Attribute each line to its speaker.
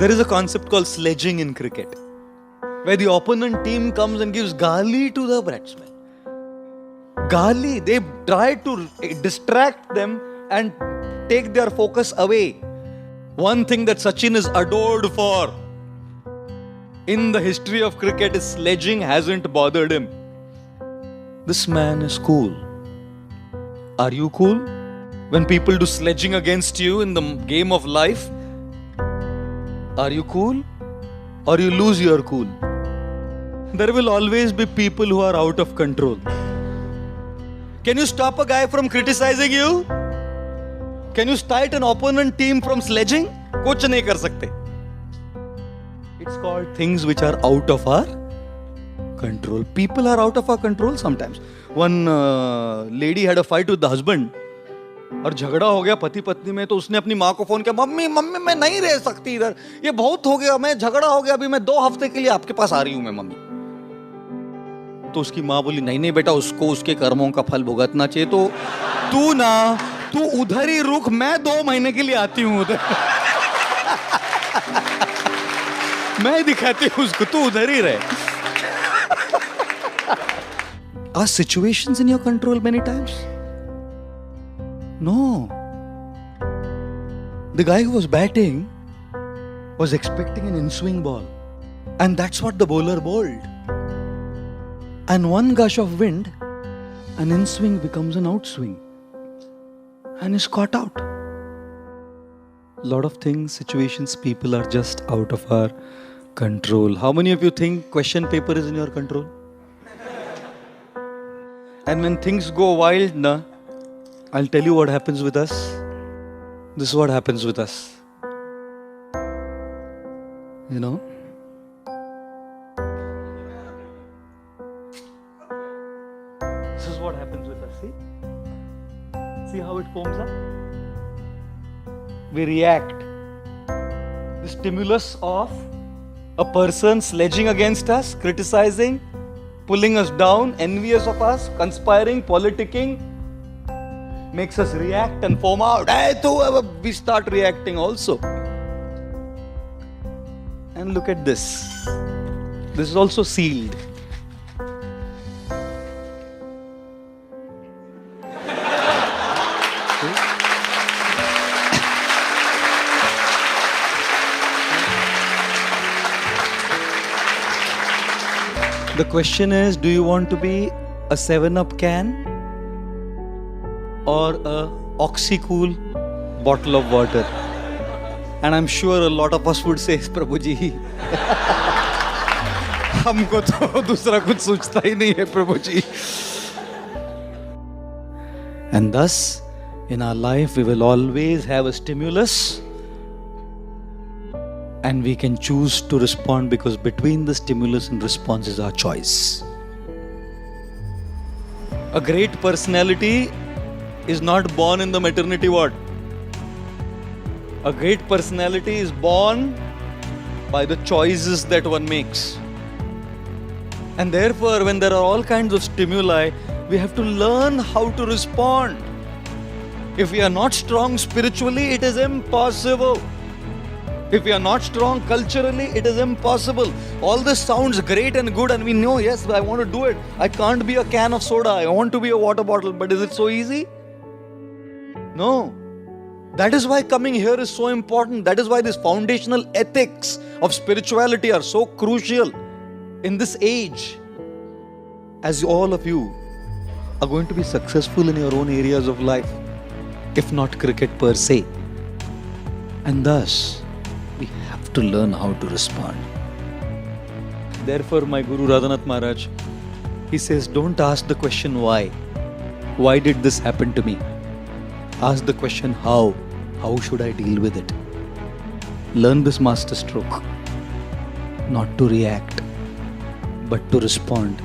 Speaker 1: There is a concept called sledging in cricket, where the opponent team comes and gives gali to the batsman. Gali, they try to distract them and take their focus away. One thing that Sachin is adored for in the history of cricket is sledging hasn't bothered him. This man is cool. Are you cool? When people do sledging against you in the game of life, are you cool? Or you lose your cool? There will always be people who are out of control. Can you stop a guy from criticizing you? Can you stop an opponent team from sledging? कुछ नहीं कर सकते. It's called things which are out of our control. People are out of our control sometimes. One lady had a fight with the husband. और झगड़ा हो गया पति पत्नी में, तो उसने अपनी माँ को फोन किया, मम्मी मम्मी मैं नहीं रह सकती इधर, ये बहुत हो गया, मैं झगड़ा हो गया, अभी मैं 2 हफ्ते के लिए आपके पास आ रही हूँ मैं मम्मी. तो उसकी माँ बोली, नहीं नहीं बेटा, उसको उसके कर्मों का फल भुगतना चाहिए, तो तू उधर ही रुक, मैं 2 महीने के लिए आती हूँ उधर. मैं दिखाती हूँ उसको, तू उधर ही रहे. Are situations in your control many times? No. The guy who was batting was expecting an in-swing ball, and that's what the bowler bowled. And one gush of wind, an in-swing becomes an outswing and is caught out. Lot of things, situations, people are just out of our control. How many of you think question paper is in your control? And when things go wild, I'll tell you what happens with us. This is what happens with us. You know? This is what happens with us, see? See how it foams up? We react. The stimulus of a person sledging against us, criticizing, pulling us down, envious of us, conspiring, politicking, makes us react and foam out. We start reacting also. And look at this. This is also sealed. The question is, do you want to be a 7-Up can or a Oxycool bottle of water? And I'm sure a lot of us would say, Prabhu ji, हमको तो दूसरा कुछ सोचता ही नहीं है प्रभु जी. And thus, in our life, we will always have a stimulus, and we can choose to respond, because between the stimulus and response is our choice. A great personality is not born in the maternity ward. A great personality is born by the choices that one makes. And therefore, when there are all kinds of stimuli, we have to learn how to respond. If we are not strong spiritually, it is impossible. If we are not strong culturally, it is impossible. All this sounds great and good, and we know, yes, I want to do it. I can't be a can of soda. I want to be a water bottle. But is it so easy? No. That is why coming here is so important. That is why these foundational ethics of spirituality are so crucial in this age. As all of you are going to be successful in your own areas of life, if not cricket per se. And thus, we have to learn how to respond. Therefore, my Guru Radhanath Maharaj, he says, don't ask the question why. Why did this happen to me? Ask the question how. How should I deal with it? Learn this master stroke. Not to react, but to respond.